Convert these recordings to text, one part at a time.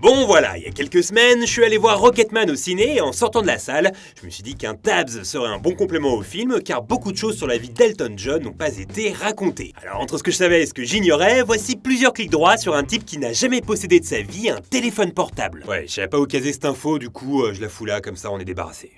Bon voilà, il y a quelques semaines, je suis allé voir Rocketman au ciné et en sortant de la salle, je me suis dit qu'un Tabs serait un bon complément au film car beaucoup de choses sur la vie d'Elton John n'ont pas été racontées. Alors entre ce que je savais et ce que j'ignorais, voici plusieurs clics droits sur un type qui n'a jamais possédé de sa vie un téléphone portable. Ouais, je savais pas où caser cette info, du coup je la fous là, comme ça on est débarrassé.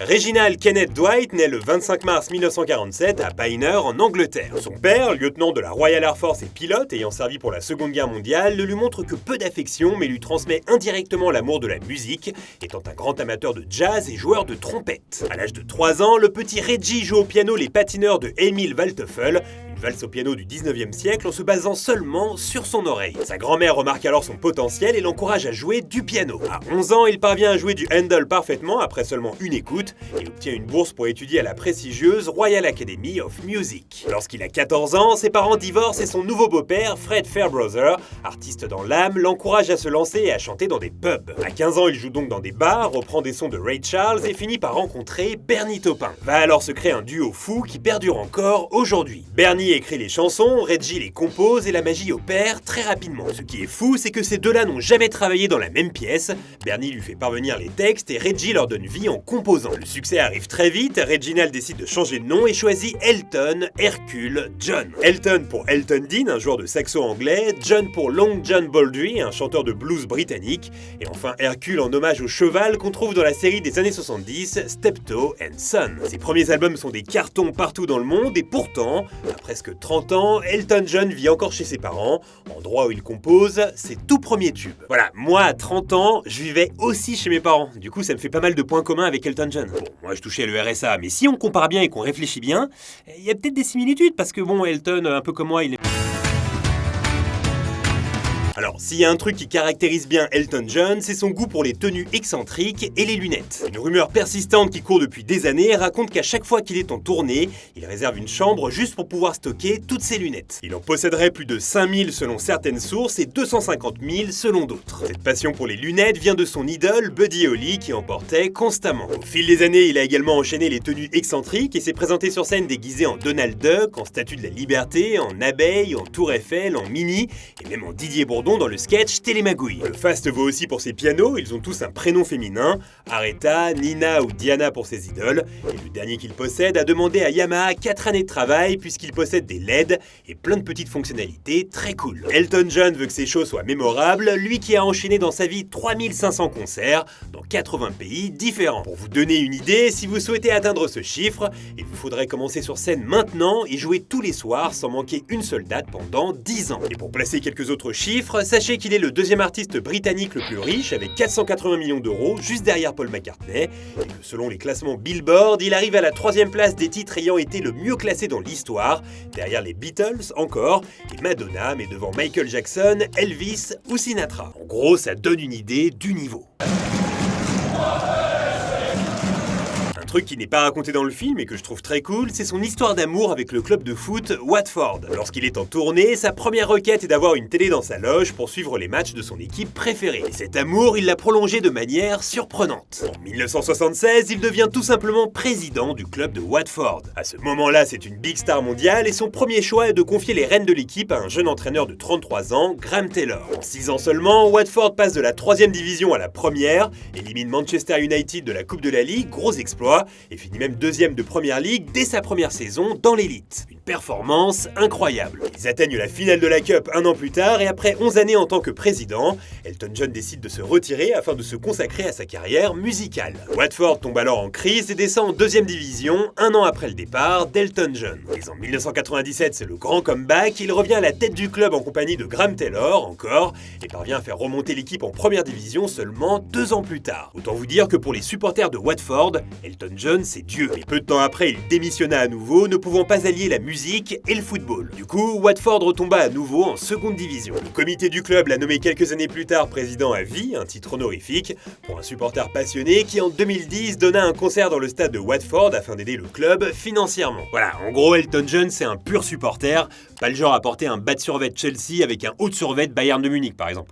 Reginald Kenneth Dwight naît le 25 mars 1947 à Pioneer en Angleterre. Son père, lieutenant de la Royal Air Force et pilote ayant servi pour la Seconde Guerre mondiale, ne lui montre que peu d'affection mais lui transmet indirectement l'amour de la musique, étant un grand amateur de jazz et joueur de trompette. À l'âge de 3 ans, le petit Reggie joue au piano les patineurs de Emil Waldteufel, une valse au piano du 19e siècle en se basant seulement sur son oreille. Sa grand-mère remarque alors son potentiel et l'encourage à jouer du piano. À 11 ans, il parvient à jouer du Handel parfaitement après seulement une écoute et obtient une bourse pour étudier à la prestigieuse Royal Academy of Music. Lorsqu'il a 14 ans, ses parents divorcent et son nouveau beau-père, Fred Fairbrother, artiste dans l'âme, l'encourage à se lancer et à chanter dans des pubs. À 15 ans, il joue donc dans des bars, reprend des sons de Ray Charles et finit par rencontrer Bernie Taupin. Va alors se créer un duo fou qui perdure encore aujourd'hui. Bernie écrit les chansons, Reggie les compose et la magie opère très rapidement. Ce qui est fou, c'est que ces deux-là n'ont jamais travaillé dans la même pièce. Bernie lui fait parvenir les textes et Reggie leur donne vie en composant. Le succès arrive très vite, Reginald décide de changer de nom et choisit Elton, Hercule, John. Elton pour Elton Dean, un joueur de saxo anglais, John pour Long John Baldry, un chanteur de blues britannique, et enfin Hercule en hommage au cheval qu'on trouve dans la série des années 70, Steptoe and Son. Ses premiers albums sont des cartons partout dans le monde et pourtant, à presque 30 ans, Elton John vit encore chez ses parents, endroit où il compose ses tout premiers tubes. Voilà, moi à 30 ans, je vivais aussi chez mes parents, du coup ça me fait pas mal de points communs avec Elton John. Bon, moi je touchais le RSA, mais si on compare bien et qu'on réfléchit bien, il y a peut-être des similitudes parce que bon, Elton, un peu comme moi, il est... Alors, s'il y a un truc qui caractérise bien Elton John, c'est son goût pour les tenues excentriques et les lunettes. Une rumeur persistante qui court depuis des années raconte qu'à chaque fois qu'il est en tournée, il réserve une chambre juste pour pouvoir stocker toutes ses lunettes. Il en posséderait plus de 5000 selon certaines sources et 250 000 selon d'autres. Cette passion pour les lunettes vient de son idole Buddy Holly qui en portait constamment. Au fil des années, il a également enchaîné les tenues excentriques et s'est présenté sur scène déguisé en Donald Duck, en Statue de la Liberté, en abeille, en Tour Eiffel, en Minnie et même en Didier Bourdon dans le sketch Télémagouille. Le faste vaut aussi pour ses pianos, ils ont tous un prénom féminin, Aretha, Nina ou Diana pour ses idoles, et le dernier qu'il possède a demandé à Yamaha 4 années de travail puisqu'il possède des LED et plein de petites fonctionnalités très cool. Elton John veut que ses shows soient mémorables, lui qui a enchaîné dans sa vie 3500 concerts dans 80 pays différents. Pour vous donner une idée, si vous souhaitez atteindre ce chiffre, il vous faudrait commencer sur scène maintenant et jouer tous les soirs sans manquer une seule date pendant 10 ans. Et pour placer quelques autres chiffres, sachez qu'il est le deuxième artiste britannique le plus riche avec 480 millions d'euros juste derrière Paul McCartney et que selon les classements Billboard, il arrive à la 3e place des titres ayant été le mieux classé dans l'histoire, derrière les Beatles encore et Madonna, mais devant Michael Jackson, Elvis ou Sinatra. En gros, ça donne une idée du niveau. Un truc qui n'est pas raconté dans le film et que je trouve très cool, c'est son histoire d'amour avec le club de foot Watford. Lorsqu'il est en tournée, sa première requête est d'avoir une télé dans sa loge pour suivre les matchs de son équipe préférée. Et cet amour, il l'a prolongé de manière surprenante. En 1976, il devient tout simplement président du club de Watford. À ce moment-là, c'est une big star mondiale et son premier choix est de confier les rênes de l'équipe à un jeune entraîneur de 33 ans, Graham Taylor. En 6 ans seulement, Watford passe de la 3e division à la 1re, élimine Manchester United de la Coupe de la Ligue, gros exploit, et finit même 2e de Première Ligue dès sa première saison dans l'élite. Une performance incroyable. Ils atteignent la finale de la Cup un an plus tard et après 11 années en tant que président, Elton John décide de se retirer afin de se consacrer à sa carrière musicale. Watford tombe alors en crise et descend en 2e division un an après le départ d'Elton John. Mais en 1997, c'est le grand comeback, il revient à la tête du club en compagnie de Graham Taylor encore et parvient à faire remonter l'équipe en première division seulement 2 ans plus tard. Autant vous dire que pour les supporters de Watford, Elton John, c'est Dieu. Et peu de temps après, il démissionna à nouveau, ne pouvant pas allier la musique et le football. Du coup, Watford retomba à nouveau en 2e division. Le comité du club l'a nommé quelques années plus tard président à vie, un titre honorifique, pour un supporter passionné qui en 2010 donna un concert dans le stade de Watford afin d'aider le club financièrement. Voilà, en gros, Elton John, c'est un pur supporter, pas le genre à porter un bas de survêt Chelsea avec un haut de survêt Bayern de Munich par exemple.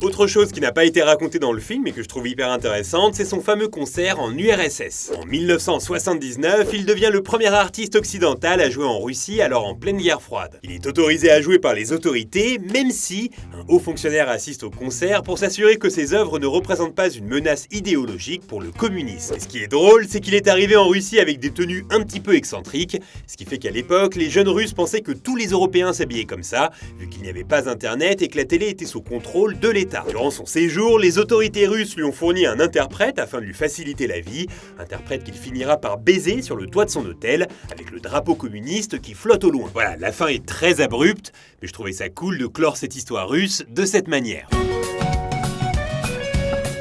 Autre chose qui n'a pas été racontée dans le film et que je trouve hyper intéressante, c'est son fameux concert en URSS. En 1979, il devient le premier artiste occidental à jouer en Russie, alors en pleine guerre froide. Il est autorisé à jouer par les autorités, même si un haut fonctionnaire assiste au concert pour s'assurer que ses œuvres ne représentent pas une menace idéologique pour le communisme. Et ce qui est drôle, c'est qu'il est arrivé en Russie avec des tenues un petit peu excentriques, ce qui fait qu'à l'époque, les jeunes Russes pensaient que tous les Européens s'habillaient comme ça, vu qu'il n'y avait pas internet et que la télé était sous contrôle de l'État. Durant son séjour, les autorités russes lui ont fourni un interprète afin de lui faciliter la vie, interprète qu'il finira par baiser sur le toit de son hôtel, avec le drapeau communiste qui flotte au loin. Voilà, la fin est très abrupte, mais je trouvais ça cool de clore cette histoire russe de cette manière.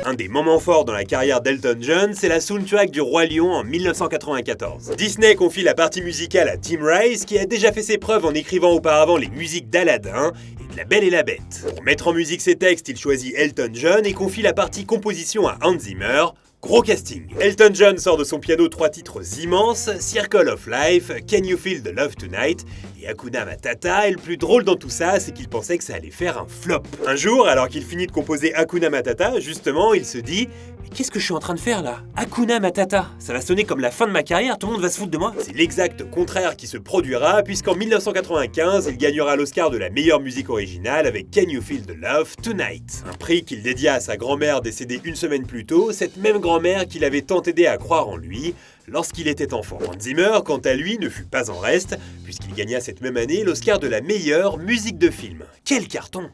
Un des moments forts dans la carrière d'Elton John, c'est la soundtrack du Roi Lion en 1994. Disney confie la partie musicale à Tim Rice, qui a déjà fait ses preuves en écrivant auparavant les musiques d'Aladin et de La Belle et la Bête. Pour mettre en musique ses textes, il choisit Elton John et confie la partie composition à Hans Zimmer. Gros casting. Elton John sort de son piano 3 titres immenses, Circle of Life, Can You Feel the Love Tonight et Hakuna Matata, et le plus drôle dans tout ça, c'est qu'il pensait que ça allait faire un flop. Un jour, alors qu'il finit de composer Hakuna Matata, justement, il se dit « Mais qu'est-ce que je suis en train de faire là? Hakuna Matata, ça va sonner comme la fin de ma carrière, tout le monde va se foutre de moi ?» C'est l'exact contraire qui se produira, puisqu'en 1995, il gagnera l'Oscar de la meilleure musique originale avec Can You Feel the Love Tonight. Un prix qu'il dédia à sa grand-mère décédée une semaine plus tôt, cette même grand-mère qui l'avait tant aidé à croire en lui lorsqu'il était enfant. Hans Zimmer, quant à lui, ne fut pas en reste, puisqu'il gagna cette même année l'Oscar de la meilleure musique de film. Quel carton!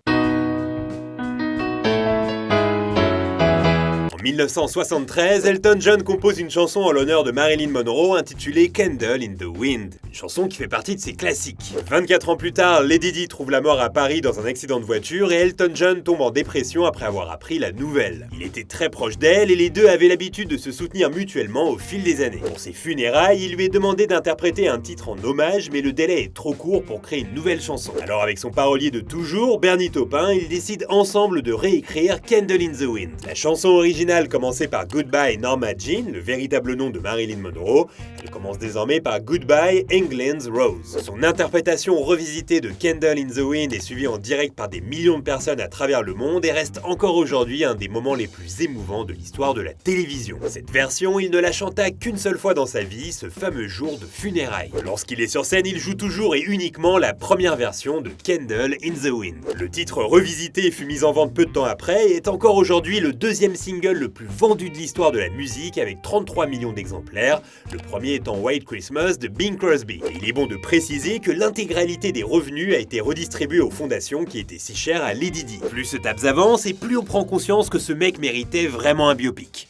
En 1973, Elton John compose une chanson en l'honneur de Marilyn Monroe intitulée Candle in the Wind, une chanson qui fait partie de ses classiques. 24 ans plus tard, Lady Di trouve la mort à Paris dans un accident de voiture et Elton John tombe en dépression après avoir appris la nouvelle. Il était très proche d'elle et les deux avaient l'habitude de se soutenir mutuellement au fil des années. Pour ses funérailles, il lui est demandé d'interpréter un titre en hommage, mais le délai est trop court pour créer une nouvelle chanson. Alors avec son parolier de toujours, Bernie Taupin, ils décident ensemble de réécrire Candle in the Wind. La chanson originale commençait par Goodbye Norma Jean, le véritable nom de Marilyn Monroe. Elle commence désormais par Goodbye England's Rose. Son interprétation revisitée de Candle in the Wind est suivie en direct par des millions de personnes à travers le monde et reste encore aujourd'hui un des moments les plus émouvants de l'histoire de la télévision. Cette version, il ne la chanta qu'une seule fois dans sa vie, ce fameux jour de funérailles. Lorsqu'il est sur scène, il joue toujours et uniquement la première version de Candle in the Wind. Le titre revisité fut mis en vente peu de temps après et est encore aujourd'hui le deuxième single le plus vendu de l'histoire de la musique avec 33 millions d'exemplaires, le premier étant White Christmas de Bing Crosby. Et il est bon de préciser que l'intégralité des revenus a été redistribuée aux fondations qui étaient si chères à Lady Di. Plus ce taps avance et plus on prend conscience que ce mec méritait vraiment un biopic.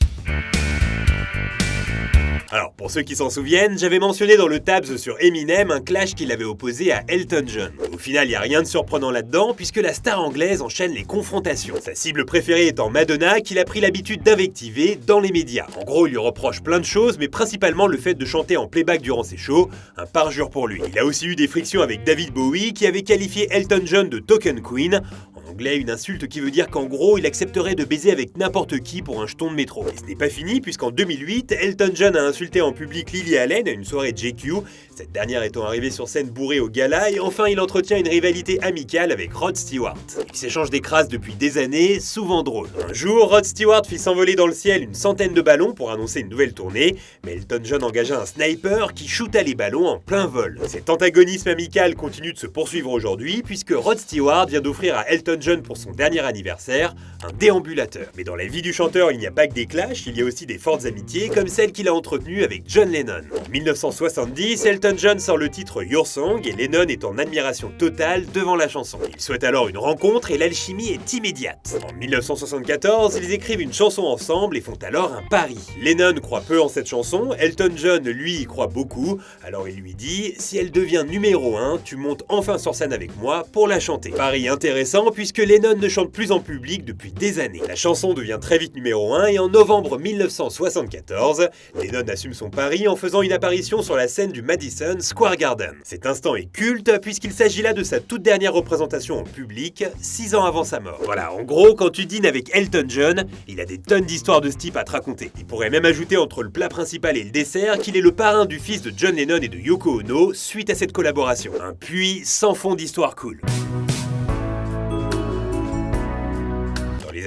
Alors, pour ceux qui s'en souviennent, j'avais mentionné dans le Tabs sur Eminem un clash qu'il avait opposé à Elton John. Au final, il n'y a rien de surprenant là-dedans, puisque la star anglaise enchaîne les confrontations. Sa cible préférée étant Madonna, qu'il a pris l'habitude d'invectiver dans les médias. En gros, il lui reproche plein de choses, mais principalement le fait de chanter en playback durant ses shows, un parjure pour lui. Il a aussi eu des frictions avec David Bowie, qui avait qualifié Elton John de Token Queen. En anglais, une insulte qui veut dire qu'en gros, il accepterait de baiser avec n'importe qui pour un jeton de métro. Et ce n'est pas fini, puisqu'en 2008, Elton John a insulté en public Lily Allen à une soirée JQ, cette dernière étant arrivée sur scène bourrée au gala, et enfin il entretient une rivalité amicale avec Rod Stewart. Ils s'échangent des crasses depuis des années, souvent drôles. Un jour, Rod Stewart fit s'envoler dans le ciel une centaine de ballons pour annoncer une nouvelle tournée, mais Elton John engagea un sniper qui shoota les ballons en plein vol. Cet antagonisme amical continue de se poursuivre aujourd'hui, puisque Rod Stewart vient d'offrir à Elton John pour son dernier anniversaire un déambulateur. Mais dans la vie du chanteur, il n'y a pas que des clashs, il y a aussi des fortes amitiés, comme celle qu'il a entretenue avec John Lennon. En 1970, Elton John sort le titre Your Song et Lennon est en admiration totale devant la chanson. Ils souhaitent alors une rencontre et l'alchimie est immédiate. En 1974, ils écrivent une chanson ensemble et font alors un pari. Lennon croit peu en cette chanson, Elton John lui y croit beaucoup, alors il lui dit « Si elle devient numéro 1, tu montes enfin sur scène avec moi pour la chanter ». Pari intéressant puisque Lennon ne chante plus en public depuis des années. La chanson devient très vite numéro 1 et en novembre 1974, Lennon assume son pari en faisant une apparition sur la scène du Madison Square Garden. Cet instant est culte puisqu'il s'agit là de sa toute dernière représentation en public, 6 ans avant sa mort. Voilà, en gros, quand tu dînes avec Elton John, il a des tonnes d'histoires de ce type à te raconter. Il pourrait même ajouter entre le plat principal et le dessert qu'il est le parrain du fils de John Lennon et de Yoko Ono suite à cette collaboration. Un puits sans fond d'histoires cool.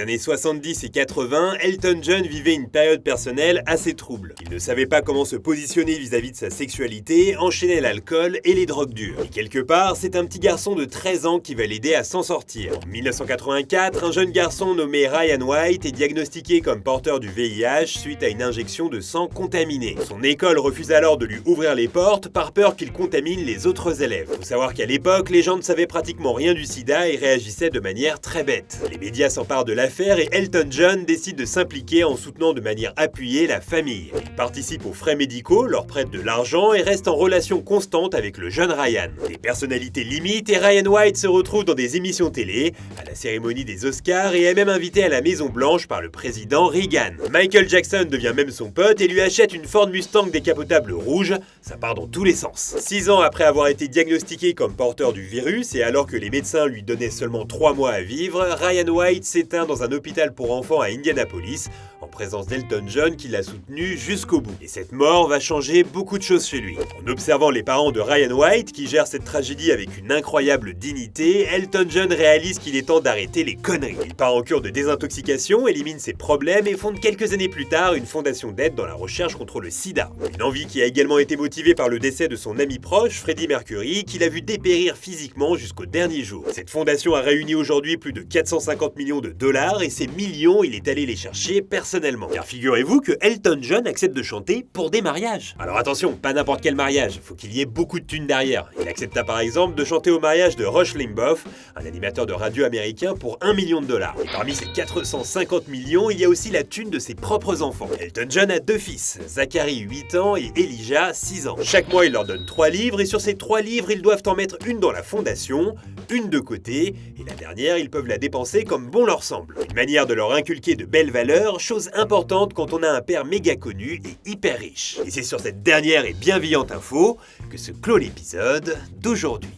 années 70 et 80, Elton John vivait une période personnelle assez trouble. Il ne savait pas comment se positionner vis-à-vis de sa sexualité, enchaînait l'alcool et les drogues dures. Et quelque part, c'est un petit garçon de 13 ans qui va l'aider à s'en sortir. En 1984, un jeune garçon nommé Ryan White est diagnostiqué comme porteur du VIH suite à une injection de sang contaminée. Son école refuse alors de lui ouvrir les portes par peur qu'il contamine les autres élèves. Faut savoir qu'à l'époque, les gens ne savaient pratiquement rien du sida et réagissaient de manière très bête. Les médias s'emparent de l'affaire et Elton John décide de s'impliquer en soutenant de manière appuyée la famille. Il participe aux frais médicaux, leur prête de l'argent et reste en relation constante avec le jeune Ryan. Les personnalités limitent et Ryan White se retrouve dans des émissions télé, à la cérémonie des Oscars et est même invité à la Maison Blanche par le président Reagan. Michael Jackson devient même son pote et lui achète une Ford Mustang décapotable rouge, ça part dans tous les sens. 6 ans après avoir été diagnostiqué comme porteur du virus et alors que les médecins lui donnaient seulement 3 mois à vivre, Ryan White s'éteint dans un hôpital pour enfants à Indianapolis, en présence d'Elton John qui l'a soutenu jusqu'au bout. Et cette mort va changer beaucoup de choses chez lui. En observant les parents de Ryan White qui gèrent cette tragédie avec une incroyable dignité, Elton John réalise qu'il est temps d'arrêter les conneries. Il part en cure de désintoxication, élimine ses problèmes et fonde quelques années plus tard une fondation d'aide dans la recherche contre le sida. Une envie qui a également été motivée par le décès de son ami proche, Freddie Mercury, qu'il a vu dépérir physiquement jusqu'au dernier jour. Cette fondation a réuni aujourd'hui plus de 450 millions de dollars et ces millions, il est allé les chercher personnellement. Car figurez-vous que Elton John accepte de chanter pour des mariages. Alors attention, pas n'importe quel mariage, faut qu'il y ait beaucoup de thunes derrière. Il accepta par exemple de chanter au mariage de Rush Limbaugh, un animateur de radio américain, pour 1 million de dollars. Et parmi ces 450 millions, il y a aussi la thune de ses propres enfants. Elton John a 2 fils, Zachary 8 ans et Elijah 6 ans. Chaque mois, il leur donne 3 livres et sur ces 3 livres, ils doivent en mettre une dans la fondation, une de côté, et la dernière, ils peuvent la dépenser comme bon leur semble. Une manière de leur inculquer de belles valeurs, chose importante quand on a un père méga connu et hyper riche. Et c'est sur cette dernière et bienveillante info que se clôt l'épisode d'aujourd'hui.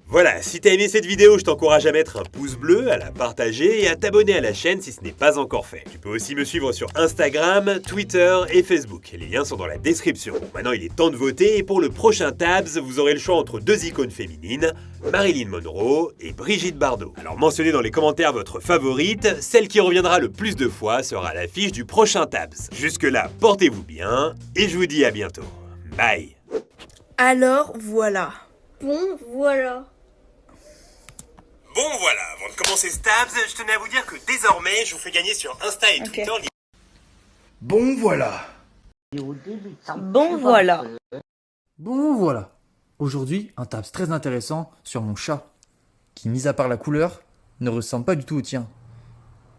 Voilà, si t'as aimé cette vidéo, je t'encourage à mettre un pouce bleu, à la partager et à t'abonner à la chaîne si ce n'est pas encore fait. Tu peux aussi me suivre sur Instagram, Twitter et Facebook. Les liens sont dans la description. Bon, maintenant il est temps de voter et pour le prochain Tabs, vous aurez le choix entre 2 icônes féminines, Marilyn Monroe et Brigitte Bardot. Alors mentionnez dans les commentaires votre favorite, celle qui reviendra le plus de fois sera à l'affiche du prochain Tabs. Jusque là, portez-vous bien et je vous dis à bientôt. Bye. Alors voilà. Bon, voilà. Bon voilà, avant de commencer ce Tabs, je tenais à vous dire que désormais, je vous fais gagner sur Insta et Twitter. Bon voilà. Bon voilà. Bon voilà. Aujourd'hui, un tabs très intéressant sur mon chat, qui, mis à part la couleur, ne ressemble pas du tout au tien,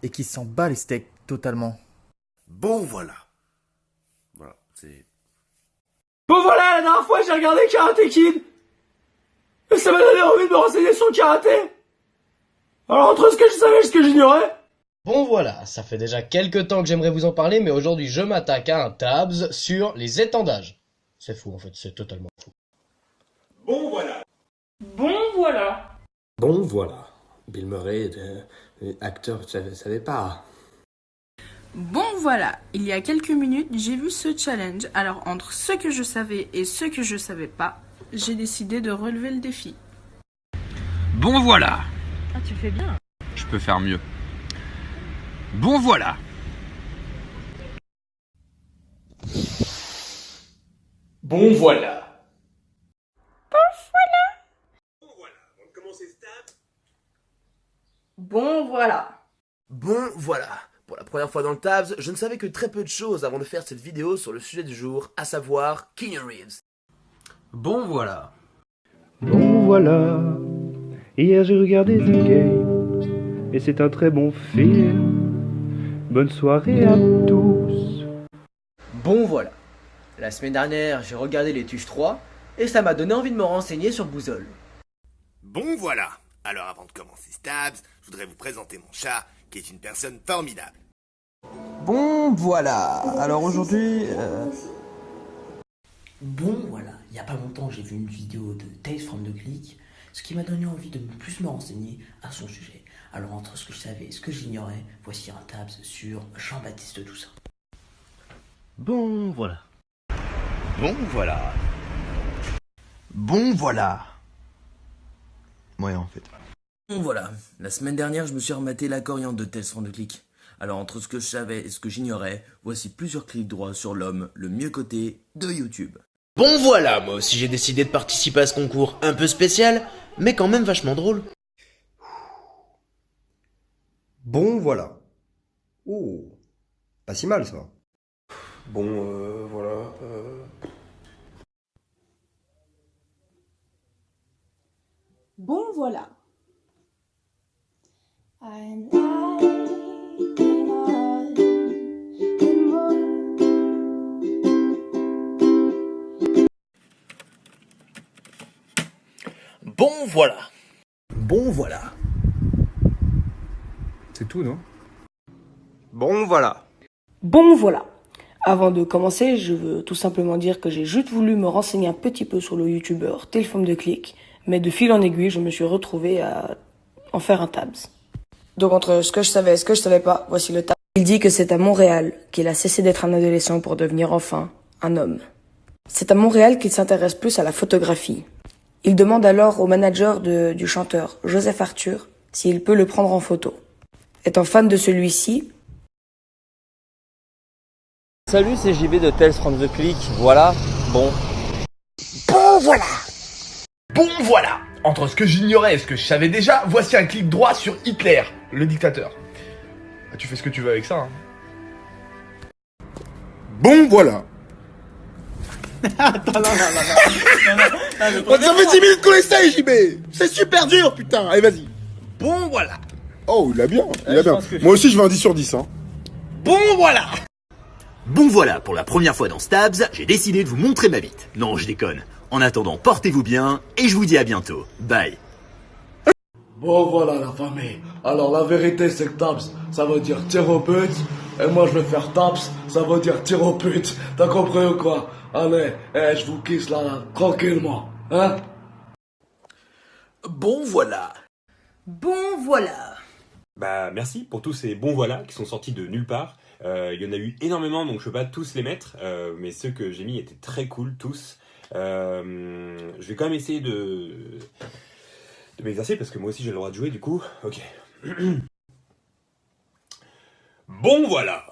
et qui s'en bat les steaks totalement. Bon voilà. Voilà, c'est... Bon voilà, la dernière fois j'ai regardé Karate Kid. Et ça m'a donné envie de me renseigner sur le karaté. Alors entre ce que je savais et ce que j'ignorais. Bon voilà, ça fait déjà quelques temps que j'aimerais vous en parler, mais aujourd'hui je m'attaque à un tabs sur les étendages. C'est fou en fait, c'est totalement fou. Bon voilà. Bon voilà. Bon voilà. Bill Murray, acteur, je savais pas. Bon voilà, il y a quelques minutes, j'ai vu ce challenge. Alors entre ce que je savais et ce que je savais pas, j'ai décidé de relever le défi. Bon voilà. Ah, tu fais bien. Je peux faire mieux. Bon voilà. Bon voilà. Bon voilà, avant de commencer ce Tabs. Bon voilà. Bon, voilà. Pour la première fois dans le Tabs, je ne savais que très peu de choses avant de faire cette vidéo sur le sujet du jour, à savoir Keanu Reeves. Bon voilà. Bon voilà, hier j'ai regardé The Game, et c'est un très bon film. Bonne soirée à tous. Bon voilà, la semaine dernière j'ai regardé Les Tuches 3, et ça m'a donné envie de me renseigner sur Bouzole. Bon voilà. Alors avant de commencer Stabs, je voudrais vous présenter mon chat, qui est une personne formidable. Bon voilà, alors aujourd'hui... Bon voilà, il n'y a pas longtemps j'ai vu une vidéo de Tales from the Click, ce qui m'a donné envie de plus me renseigner à son sujet. Alors entre ce que je savais et ce que j'ignorais, voici un tabs sur Jean-Baptiste Toussaint. Bon voilà. Bon voilà. Bon voilà. Ouais en fait. Bon voilà, la semaine dernière je me suis rematé la coriandre de Tales from the Click. Alors entre ce que je savais et ce que j'ignorais, voici plusieurs clics droits sur l'homme le mieux coté de YouTube. Bon voilà, moi aussi j'ai décidé de participer à ce concours un peu spécial, mais quand même vachement drôle. Bon, voilà. Oh, pas si mal ça. Bon, voilà. Bon, voilà. Bon voilà. Bon, voilà. C'est tout, non? Bon, voilà. Bon voilà. Avant de commencer, je veux tout simplement dire que j'ai juste voulu me renseigner un petit peu sur le youtubeur Tales from the Click, mais de fil en aiguille, je me suis retrouvé à en faire un tabs. Donc entre ce que je savais et ce que je savais pas, voici le tabs. Il dit que c'est à Montréal qu'il a cessé d'être un adolescent pour devenir enfin un homme. C'est à Montréal qu'il s'intéresse plus à la photographie. Il demande alors au manager du chanteur, Joseph Arthur, s'il peut le prendre en photo. Étant fan de celui-ci, Salut, c'est JB de Tales from the Click. Voilà, bon. Bon voilà. Bon voilà. Entre ce que j'ignorais et ce que je savais déjà, voici un clic droit sur Hitler, le dictateur. Ah, tu fais ce que tu veux avec ça, hein. Bon, voilà. Attends, non. Ça fait 10 minutes qu'on essaye, JB. C'est super dur, putain. Allez, vas-y. Bon voilà. Oh, il a bien, il a bien. Moi aussi, je veux un 10 sur 10, hein. Bon voilà. Bon voilà, pour la première fois dans Stabs, j'ai décidé de vous montrer ma bite. Non, je déconne. En attendant, portez-vous bien, et je vous dis à bientôt. Bye. Bon voilà la famille. Alors la vérité c'est que Taps, ça veut dire tir au but. Et moi je vais faire Taps, ça veut dire tir au but. T'as compris ou quoi? Allez, je vous kiss là, tranquillement. Hein? Bon voilà. Bon voilà. Bah merci pour tous ces bons voilà qui sont sortis de nulle part. Il y en a eu énormément, donc je peux pas tous les mettre, mais ceux que j'ai mis étaient très cool tous. Je vais quand même essayer de m'exercer parce que moi aussi j'ai le droit de jouer du coup. Ok. Bon voilà.